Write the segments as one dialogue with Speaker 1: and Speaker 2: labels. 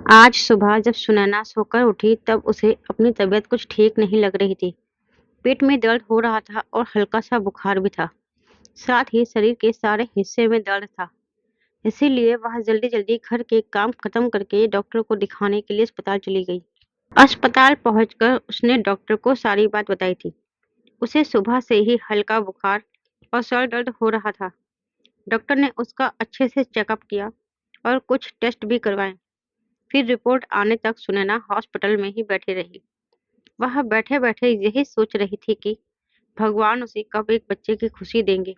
Speaker 1: आज सुबह जब सुनैना सोकर उठी तब उसे अपनी तबीयत कुछ ठीक नहीं लग रही थी। पेट में दर्द हो रहा था और हल्का सा बुखार भी था। साथ ही शरीर के सारे हिस्से में दर्द था। इसीलिए वह जल्दी जल्दी घर के काम खत्म करके डॉक्टर को दिखाने के लिए अस्पताल चली गई। अस्पताल पहुंचकर उसने डॉक्टर को सारी बात बताई थी। उसे सुबह से ही हल्का बुखार और सर दर्द हो रहा था। डॉक्टर ने उसका अच्छे से चेकअप किया और कुछ टेस्ट भी करवाए। फिर रिपोर्ट आने तक सुनैना हॉस्पिटल में ही बैठी रही। वह बैठे-बैठे यही सोच रही थी कि भगवान उसे कब एक बच्चे की खुशी देंगे,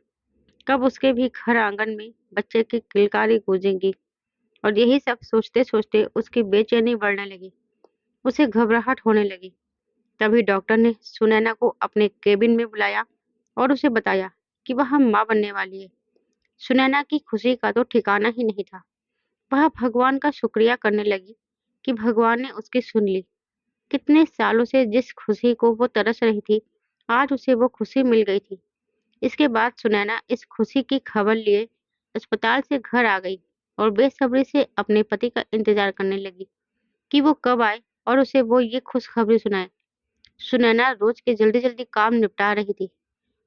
Speaker 1: कब उसके भी घर आंगन में बच्चे की किलकारी गूंजेगी। और यही सब सोचते-सोचते उसकी बेचैनी बढ़ने लगी, उसे घबराहट होने लगी। तभी डॉक्टर ने सुनैना को अपने केबिन में बुलाया और उसे बताया कि वह माँ बनने वाली है। सुनैना की खुशी का तो ठिकाना ही नहीं था। वह भगवान का शुक्रिया करने लगी कि भगवान ने उसकी सुन ली। कितने सालों से जिस खुशी को वो तरस रही थी, आज उसे वो खुशी मिल गई थी। इसके बाद सुनैना इस खुशी की खबर लिए अस्पताल से घर आ गई और बेसब्री से अपने पति का इंतजार करने लगी कि वो कब आए और उसे वो ये खुशखबरी सुनाए। सुनैना रोज के जल्दी-जल्दी काम निपटा रही थी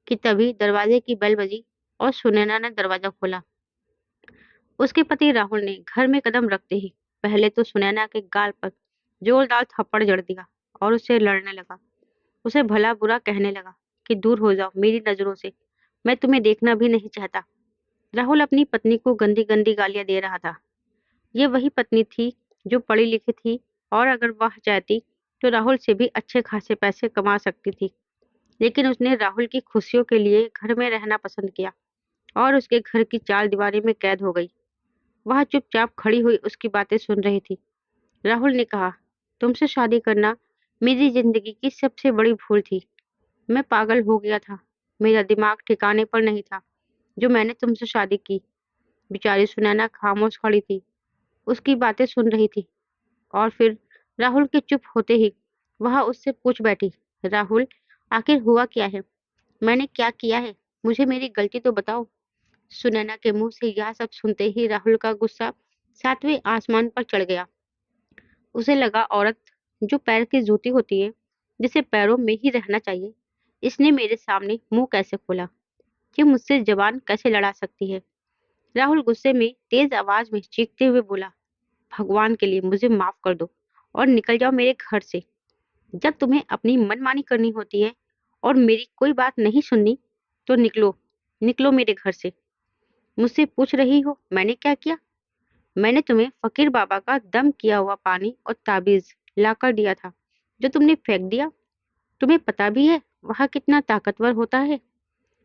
Speaker 1: कि तभी दरवाजे की बेल बजी और सुनैना ने दरवाजा खोला। उसके पति राहुल ने घर में कदम रखते ही पहले तो सुनैना के गाल पर जोरदार थप्पड़ जड़ दिया और उससे लड़ने लगा। उसे भला बुरा कहने लगा कि दूर हो जाओ मेरी नजरों से, मैं तुम्हें देखना भी नहीं चाहता। राहुल अपनी पत्नी को गंदी गंदी गालियां दे रहा था। ये वही पत्नी थी जो पढ़ी लिखी थी और अगर वह चाहती तो राहुल से भी अच्छे खासे पैसे कमा सकती थी। लेकिन उसने राहुल की खुशियों के लिए घर में रहना पसंद किया और उसके घर की चार दीवारी में कैद हो गई। वह चुपचाप खड़ी हुई उसकी बातें सुन रही थी। राहुल ने कहा, तुमसे शादी करना मेरी जिंदगी की सबसे बड़ी भूल थी। मैं पागल हो गया था। मेरा दिमाग ठिकाने पर नहीं था जो मैंने तुमसे शादी की। बेचारी सुनैना खामोश खड़ी थी, उसकी बातें सुन रही थी। और फिर राहुल के चुप होते ही वह उससे पूछ बैठी, राहुल आखिर हुआ क्या है? मैंने क्या किया है? मुझे मेरी गलती तो बताओ। सुनैना के मुंह से यह सब सुनते ही राहुल का गुस्सा सातवें आसमान पर चढ़ गया। उसे लगा औरत जो पैर की जूती होती है, जिसे पैरों में ही रहना चाहिए, इसने मेरे सामने मुंह कैसे खोला? ये मुझसे जबान कैसे लड़ा सकती है? राहुल गुस्से में तेज आवाज में चीखते हुए बोला, भगवान के लिए मुझे माफ कर दो और निकल जाओ मेरे घर से। जब तुम्हें अपनी मनमानी करनी होती है और मेरी कोई बात नहीं सुननी, तो निकलो, निकलो मेरे घर से। मुझसे पूछ रही हो मैंने क्या किया? मैंने तुम्हें फकीर बाबा का दम किया हुआ पानी और ताबीज लाकर दिया था, जो तुमने फेंक दिया। तुम्हें पता भी है वह कितना ताकतवर होता है,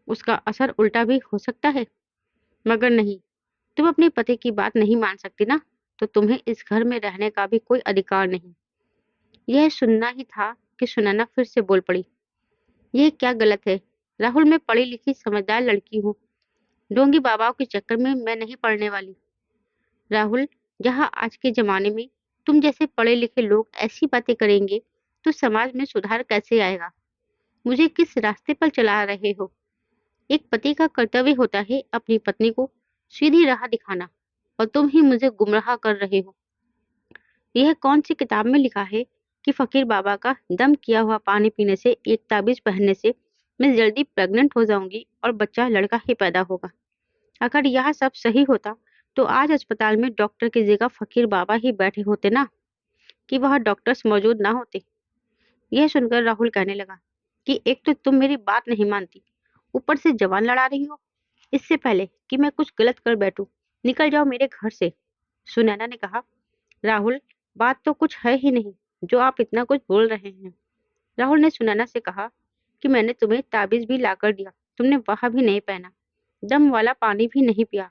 Speaker 1: उसका असर उल्टा भी हो सकता है। मगर नहीं, तुम अपने पति की बात नहीं मान सकती ना, तो तुम्हें इस घर में रहने का भी कोई अधिकार नहीं। यह सुनना ही था कि सुनैना फिर से बोल पड़ी, यह क्या गलत है? राहुल, मैं पढ़ी लिखी समझदार लड़की हूँ। ढोंगी बाबाओं के चक्कर में मैं नहीं पड़ने वाली। राहुल, जहाँ आज के जमाने में तुम जैसे पढ़े लिखे लोग ऐसी बातें करेंगे, तो समाज में सुधार कैसे आएगा? मुझे किस रास्ते पर चला रहे हो? एक पति का कर्तव्य होता है अपनी पत्नी को सीधी राह दिखाना, और तुम ही मुझे गुमराह कर रहे हो। यह कौन सी किताब में लिखा है कि फकीर बाबा का दम किया हुआ पानी पीने से, एक ताबीज पहनने से मैं जल्दी प्रेग्नेंट हो जाऊंगी और बच्चा लड़का ही पैदा होगा? अगर यह सब सही होता तो आज अस्पताल में डॉक्टर की जगह फकीर बाबा ही बैठे होते ना, कि वह डॉक्टर्स मौजूद ना होते। यह सुनकर राहुल कहने लगा कि एक तो तुम मेरी बात नहीं मानती, ऊपर से जवान लड़ा रही हो। इससे पहले कि मैं कुछ गलत कर बैठूं, निकल जाओ मेरे घर से। सुनैना ने कहा, राहुल, बात तो कुछ है ही नहीं जो आप इतना कुछ बोल रहे हैं। राहुल ने सुनैना से कहा कि मैंने तुम्हें ताबीज भी लाकर दिया, तुमने वह भी नहीं पहना, दम वाला पानी भी नहीं पिया।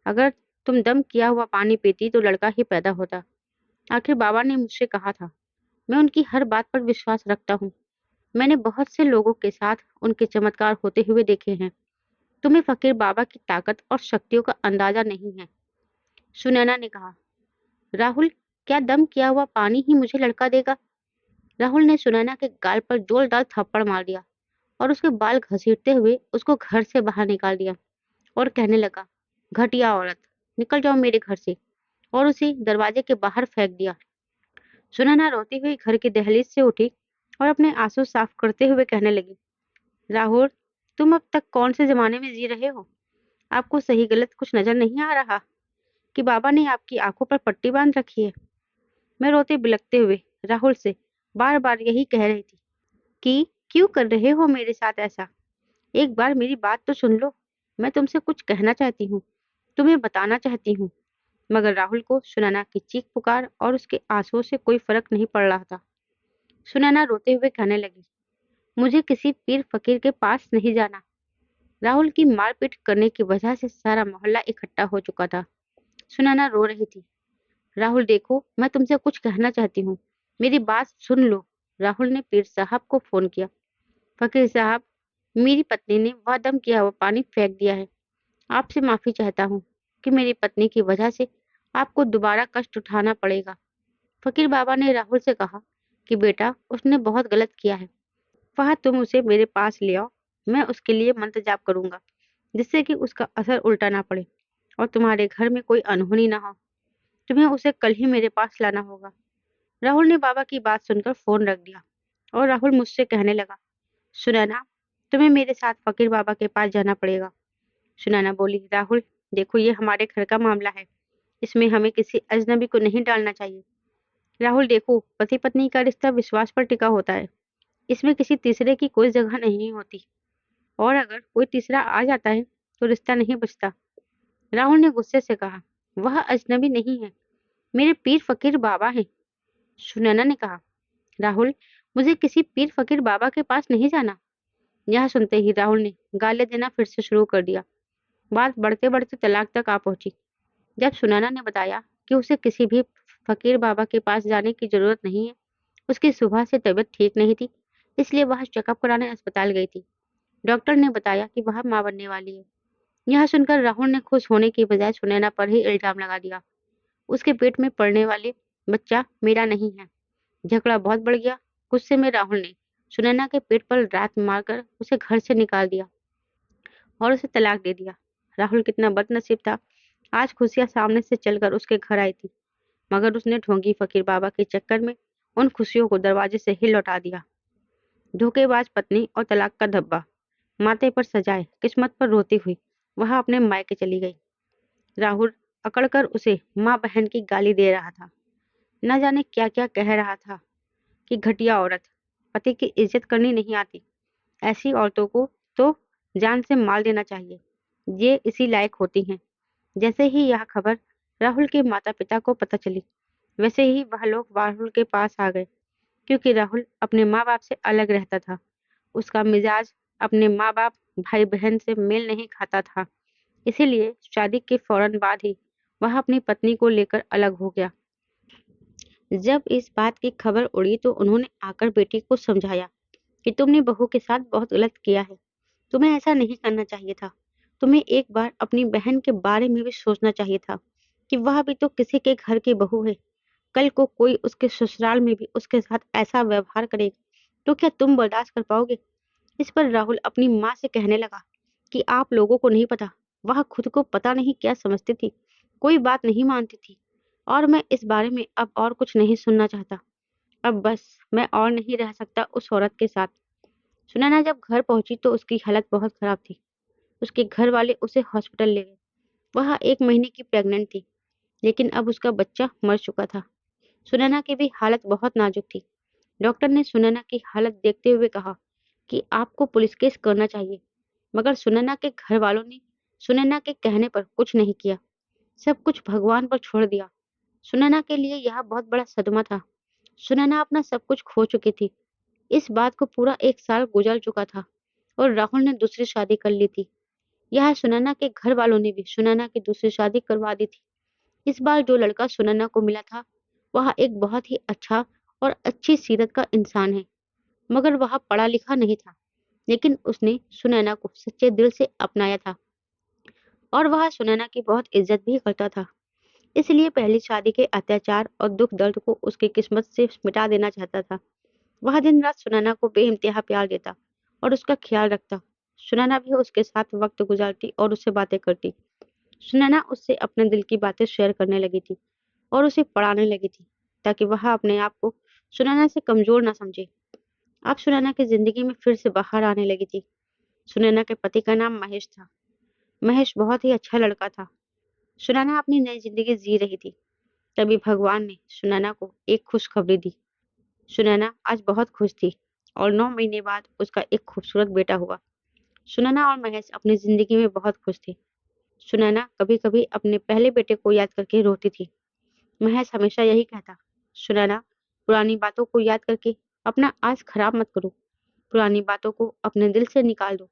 Speaker 1: अगर तुम दम किया हुआ पानी पीती तो लड़का ही पैदा होता। आखिर बाबा ने मुझसे कहा था, मैं उनकी हर बात पर विश्वास रखता हूँ। मैंने बहुत से लोगों के साथ उनके चमत्कार होते हुए देखे हैं। तुम्हें फकीर बाबा की ताकत और शक्तियों का अंदाजा नहीं है। सुनैना ने कहा, राहुल, क्या दम किया हुआ पानी ही मुझे लड़का देगा? राहुल ने सुनैना के गाल पर जोरदार थप्पड़ मार दिया और उसके बाल घसीटते हुए उसको घर से बाहर निकाल दिया और कहने लगा, घटिया औरत, निकल जाओ मेरे घर से और उसे दरवाजे के बाहर फेंक दिया। सुनैना रोती हुई घर की दहलीज से उठी और अपने आंसू साफ करते हुए कहने लगी, राहुल, तुम अब तक कौन से जमाने में जी रहे हो? आपको सही गलत कुछ नजर नहीं आ रहा कि बाबा ने आपकी आंखों पर पट्टी बांध रखी है? मैं रोते बिलखते हुए राहुल से बार बार यही कह रही थी कि क्यों कर रहे हो मेरे साथ ऐसा? एक बार मेरी बात तो सुन लो। मैं तुमसे कुछ कहना चाहती हूँ, तुम्हें बताना चाहती हूँ। मगर राहुल को सुनैना की चीख पुकार और उसके आंसुओं से कोई फर्क नहीं पड़ रहा था। सुनैना रोते हुए कहने लगी, मुझे किसी पीर फकीर के पास नहीं जाना। राहुल की मारपीट करने की वजह से सारा मोहल्ला इकट्ठा हो चुका था। सुनैना रो रही थी। राहुल देखो, मैं तुमसे कुछ कहना चाहती हूँ, मेरी बात सुन लो। राहुल ने पीर साहब को फोन किया। फकीर साहब, मेरी पत्नी ने वह दम किया हुआ पानी फेंक दिया है। आपसे माफी चाहता हूँ कि मेरी पत्नी की वजह से आपको दोबारा कष्ट उठाना पड़ेगा। फकीर बाबा ने राहुल से कहा कि बेटा, उसने बहुत गलत किया है। वह तुम उसे मेरे पास ले आओ। मैं उसके लिए मंत्र जाप करूंगा, जिससे कि उसका असर उल्टा ना पड़े और तुम्हारे घर में कोई अनहोनी ना हो। तुम्हें उसे कल ही मेरे पास लाना होगा। राहुल ने बाबा की बात सुनकर फोन रख दिया और राहुल मुझसे कहने लगा, सुनैना, तुम्हें मेरे साथ फकीर बाबा के पास जाना पड़ेगा। सुनैना बोली, राहुल देखो, ये हमारे घर का मामला है, इसमें हमें किसी अजनबी को नहीं डालना चाहिए। राहुल देखो, पति पत्नी का रिश्ता विश्वास पर टिका होता है, इसमें किसी तीसरे की कोई जगह नहीं होती, और अगर कोई तीसरा आ जाता है तो रिश्ता नहीं बचता। राहुल ने गुस्से से कहा, वह अजनबी नहीं है, मेरे पीर फकीर बाबा हैं। सुनैना ने कहा, राहुल, मुझे किसी पीर फकीर बाबा के पास नहीं जाना। यह सुनते ही राहुल ने गालियां देना फिर से शुरू कर दिया। बात बढ़ते बढ़ते तलाक तक आ पहुंची। जब सुनैना ने बताया कि उसे किसी भी फकीर बाबा के पास जाने की जरूरत नहीं है, उसकी सुबह से तबीयत ठीक नहीं थी, इसलिए वह चेकअप कराने अस्पताल गई थी। डॉक्टर ने बताया कि वह मां बनने वाली है। यह सुनकर राहुल ने खुश होने की बजाय सुनैना पर ही इल्जाम लगा दिया। उसके पेट में पड़ने वाले बच्चा मेरा नहीं है। झगड़ा बहुत बढ़ गया। गुस्से में राहुल ने सुनैना के पेट पर लात मारकर उसे घर से निकाल दिया और उसे तलाक दे दिया। राहुल कितना बदनसीब था, आज खुशियां सामने से चलकर उसके घर आई थी, मगर उसने ढोंगी फकीर बाबा के चक्कर में उन खुशियों को दरवाजे से ही लौटा दिया। धोखेबाज पत्नी और तलाक का धब्बा माथे पर सजाए किस्मत पर रोती हुई वह अपने मायके चली गई। राहुल अकड़कर उसे माँ बहन की गाली दे रहा था, न जाने क्या क्या कह रहा था कि घटिया औरत, पति की इज्जत करनी नहीं आती, ऐसी औरतों को तो जान से मार देना चाहिए, ये इसी लायक होती हैं। जैसे ही यह खबर राहुल के माता पिता को पता चली, वैसे ही वह लोग राहुल के पास आ गए, क्योंकि राहुल अपने माँ बाप से अलग रहता था। उसका मिजाज अपने माँ बाप भाई बहन से मेल नहीं खाता था, इसीलिए शादी के फौरन बाद ही वह अपनी पत्नी को लेकर अलग हो गया। जब इस बात की खबर उड़ी तो उन्होंने आकर बेटी को समझाया कि तुमने बहू के साथ बहुत गलत किया है, तुम्हें ऐसा नहीं करना चाहिए था। तुम्हें एक बार अपनी बहन के बारे में भी सोचना चाहिए था कि वह भी तो किसी के घर की बहू है। कल को कोई उसके ससुराल में भी उसके साथ ऐसा व्यवहार करेगा तो क्या तुम बर्दाश्त कर पाओगे? इस पर राहुल अपनी माँ से कहने लगा कि आप लोगों को नहीं पता, वह खुद को पता नहीं क्या समझती थी, कोई बात नहीं मानती थी, और मैं इस बारे में अब और कुछ नहीं सुनना चाहता। अब बस मैं और नहीं रह सकता उस औरत के साथ। सुनैना जब घर पहुंची तो उसकी हालत बहुत खराब थी। उसके घर वाले उसे हॉस्पिटल ले गए। वह 1 महीने की प्रेग्नेंट थी, लेकिन अब उसका बच्चा मर चुका था। सुनैना की भी हालत बहुत नाजुक थी। डॉक्टर ने सुनैना की हालत देखते हुए कहा कि आपको पुलिस केस करना चाहिए, मगर सुनैना के घर वालों ने सुनैना के कहने पर कुछ नहीं किया, सब कुछ भगवान पर छोड़ दिया। सुनैना के लिए यह बहुत बड़ा सदमा था। सुनैना अपना सब कुछ खो चुकी थी। इस बात को पूरा 1 साल गुजर चुका था और राहुल ने दूसरी शादी कर ली थी। यह सुनैना के घर वालों ने भी सुनैना की दूसरी शादी करवा दी थी। इस बार जो लड़का सुनैना को मिला था, वह एक बहुत ही अच्छा और अच्छी सीरत का इंसान है, मगर वह पढ़ा लिखा नहीं था। लेकिन उसने सुनैना को सच्चे दिल से अपनाया था और वह सुनैना की बहुत इज्जत भी करता था। इसलिए पहली शादी के अत्याचार और दुख दर्द को उसकी किस्मत से मिटा देना चाहता था। वह दिन रात सुनैना को बेइंतहा प्यार देता और उसका ख्याल रखता। सुनैना भी उसके साथ वक्त गुजारती और उससे बातें करती। सुनैना उससे अपने दिल की बातें शेयर करने लगी थी। सुनैना उससे अपने दिल की बातें शेयर करने लगी थी। सुनैना उससे अपने दिल की बातें शेयर करने लगी थी। सुनैना उससे अपने दिल की बातें शेयर करने लगी थी। सुनैना उससे अपने दिल की बातें शेयर करने लगी थी। सुनैना उससे अपने दिल की बातें शेयर करने लगी थी। और उसे पढ़ाने लगी थी ताकि वह अपने आप को सुनैना से कमजोर ना समझे। अब सुनैना की जिंदगी में फिर से बाहर आने लगी थी। सुनैना के पति का नाम महेश था। महेश बहुत ही अच्छा लड़का था। सुनैना अपनी नई जिंदगी जी रही थी। तभी भगवान ने सुनैना को एक खुशखबरी दी। सुनैना आज बहुत खुश थी और 9 महीने बाद उसका एक खूबसूरत बेटा हुआ। सुनैना और महेश अपनी जिंदगी में बहुत खुश थे। सुनैना कभी कभी अपने पहले बेटे को याद करके रोती थी। महेश हमेशा यही कहता, सुनैना, पुरानी बातों को याद करके अपना आज खराब मत करो। पुरानी बातों को अपने दिल से निकाल दो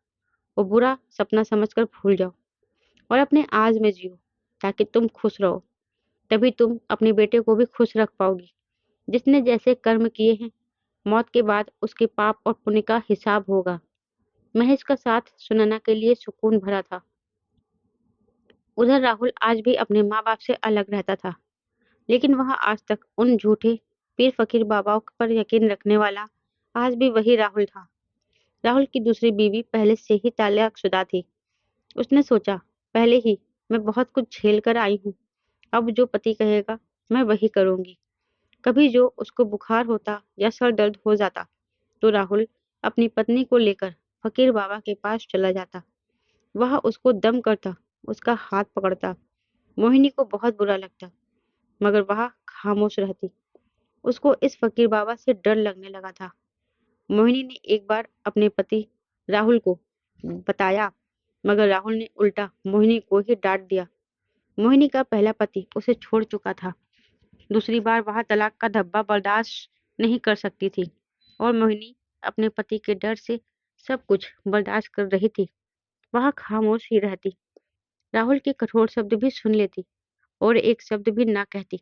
Speaker 1: और बुरा सपना समझकर भूल जाओ और अपने आज में जियो ताकि तुम खुश रहो। तभी तुम अपने बेटे को भी खुश रख पाओगी। जिसने जैसे कर्म किए हैं, मौत के बाद उसके पाप और पुण्य का हिसाब होगा। महेश का साथ सुनैना के लिए सुकून भरा था। उधर राहुल आज भी अपने माँ बाप से अलग रहता था, लेकिन वह आज तक उन झूठे पीर फकीर बाबाओं पर यकीन रखने वाला आज भी वही राहुल था। राहुल की दूसरी बीवी पहले से ही तलाकशुदा थी। उसने सोचा, पहले ही मैं बहुत कुछ झेल कर आई हूँ, अब जो पति कहेगा मैं वही करूंगी। कभी जो उसको बुखार होता या सर दर्द हो जाता तो राहुल अपनी पत्नी को लेकर फकीर बाबा के पास चला जाता। वह उसको दम करता, उसका हाथ पकड़ता। मोहिनी को बहुत बुरा लगता, मगर वह खामोश रहती। उसको इस फकीर बाबा से डर लगने लगा था। मोहिनी ने एक बार अपने पति राहुल को बताया, मगर राहुल ने उल्टा मोहिनी को ही डांट दिया। मोहिनी का पहला पति उसे छोड़ चुका था। दूसरी बार वह तलाक का धब्बा बर्दाश्त नहीं कर सकती थी और मोहिनी अपने पति के डर से सब कुछ बर्दाश्त कर रही थी। वह खामोश ही रहती, राहुल के कठोर शब्द भी सुन लेती और एक शब्द भी ना कहती।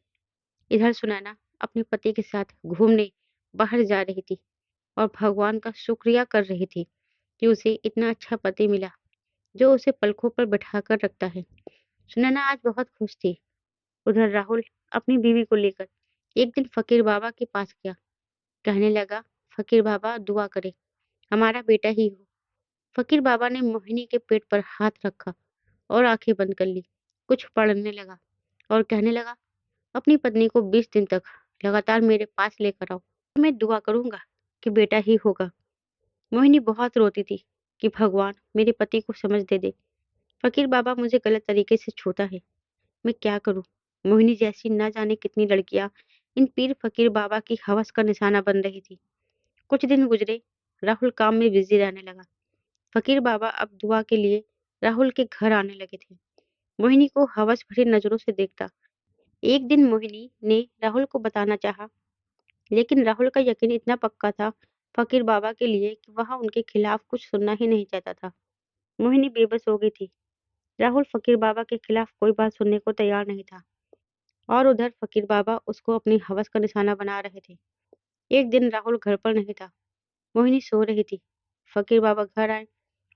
Speaker 1: इधर सुनैना अपने पति के साथ घूमने बाहर जा रही थी और भगवान का शुक्रिया कर रही थी कि उसे इतना अच्छा पति मिला जो उसे पलकों पर बैठा कर रखता है। सुनैना आज बहुत खुश थी। उधर राहुल अपनी बीवी को लेकर एक दिन फकीर बाबा के पास गया। कहने लगा, फकीर बाबा दुआ करे, हमारा बेटा ही हो। फकीर बाबा ने मोहिनी के पेट पर हाथ रखा और आंखें बंद कर ली। कुछ पढ़ने लगा और कहने लगा, अपनी पत्नी को 20 दिन तक लगातार मेरे पास लेकर आओ। मैं दुआ करूंगा कि बेटा ही होगा। मोहिनी बहुत रोती थी कि भगवान मेरे पति को समझ दे। फकीर बाबा मुझे गलत तरीके से छूता है, मैं क्या करूं। मोहिनी जैसी न जाने कितनी लड़कियां इन पीर फकीर बाबा की हवस का निशाना बन रही थी। कुछ दिन गुजरे, राहुल काम में बिजी रहने लगा। फकीर बाबा अब दुआ के लिए राहुल के घर आने लगे थे। मोहिनी को हवस भरी नजरों से देखता। एक दिन मोहिनी ने राहुल को बताना चाहा, लेकिन राहुल का यकीन इतना पक्का था फकीर बाबा के लिए कि वह उनके खिलाफ कुछ सुनना ही नहीं चाहता था। मोहिनी बेबस हो गई थी। राहुल फकीर बाबा के खिलाफ कोई बात सुनने को तैयार नहीं था और उधर फकीर बाबा उसको अपनी हवस का निशाना बना रहे थे। एक दिन राहुल घर पर नहीं था। मोहिनी सो रही थी। फकीर बाबा घर आए।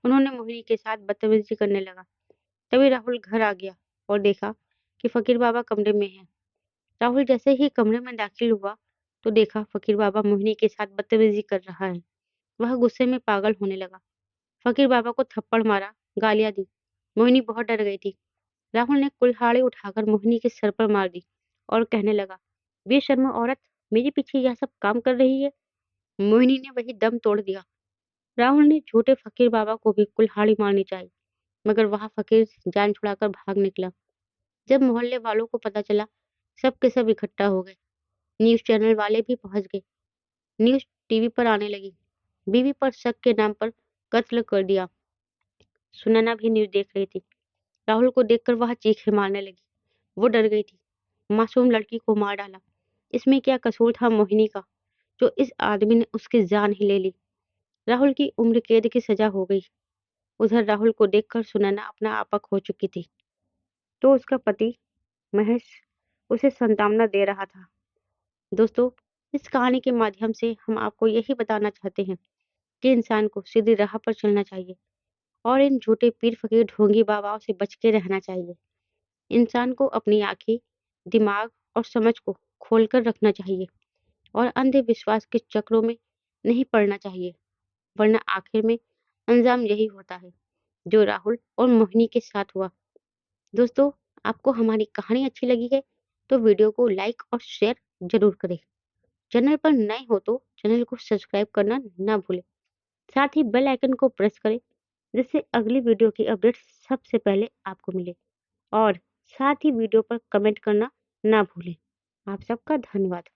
Speaker 1: उन्होंने मोहिनी के साथ बदतमीजी करने लगा। तभी राहुल घर आ गया और देखा कि फकीर बाबा कमरे में हैं। राहुल जैसे ही कमरे में दाखिल हुआ तो देखा फकीर बाबा मोहिनी के साथ बदतमीजी कर रहा है। वह गुस्से में पागल होने लगा। फकीर बाबा को थप्पड़ मारा, गालियां दी। मोहिनी बहुत डर गई थी। राहुल ने कुल्हाड़ी उठाकर मोहिनी के सर पर मार दी और कहने लगा, बेशर्म औरत, मेरे पीछे यह सब काम कर रही है। मोहिनी ने वही दम तोड़ दिया। राहुल ने झूठे फकीर बाबा को भी कुल्हाड़ी मारनी चाहिए, मगर वह फकीर जान छुड़ाकर भाग निकला। जब मोहल्ले वालों को पता चला, सब के सब इकट्ठा हो गए। न्यूज चैनल वाले भी पहुंच गए। न्यूज टीवी पर आने लगी। बीवी पर शक के नाम पर कत्ल कर दिया। सुनैना भी न्यूज देख रही थी। राहुल को देखकर वह चीखें मारने लगी। वो डर गई थी। मासूम लड़की को मार डाला। इसमें क्या कसूर था मोहिनी का, जो इस आदमी ने उसकी जान ही ले ली। राहुल की उम्र कैद की सजा हो गई। उधर राहुल को देखकर सुनैना अपना आपा खो चुकी थी। तो उसका पति महेश उसे सांत्वना दे रहा था। दोस्तों, इस कहानी के माध्यम से हम आपको यही बताना चाहते हैं कि इंसान को सीधी राह पर चलना चाहिए और इन झूठे पीर फकीर ढोंगी बाबाओं से बच के रहना चाहिए। इंसान को अपनी आंखें, दिमाग और समझ को खोलकर रखना चाहिए और अंधविश्वास के चक्रों में नहीं पड़ना चाहिए, वरना आखिर में अंजाम यही होता है जो राहुल और मोहिनी के साथ हुआ। दोस्तों, आपको हमारी कहानी अच्छी लगी है तो वीडियो को लाइक और शेयर ज़रूर करें। चैनल पर नए हो तो चैनल को सब्सक्राइब करना ना भूलें। साथ ही बेल आइकन को प्रेस करें जिससे अगली वीडियो की अपडेट सबसे पहले आपको मिले। और साथ ही वीडियो पर कमेंट करना ना भूलें। आप सबका धन्यवाद।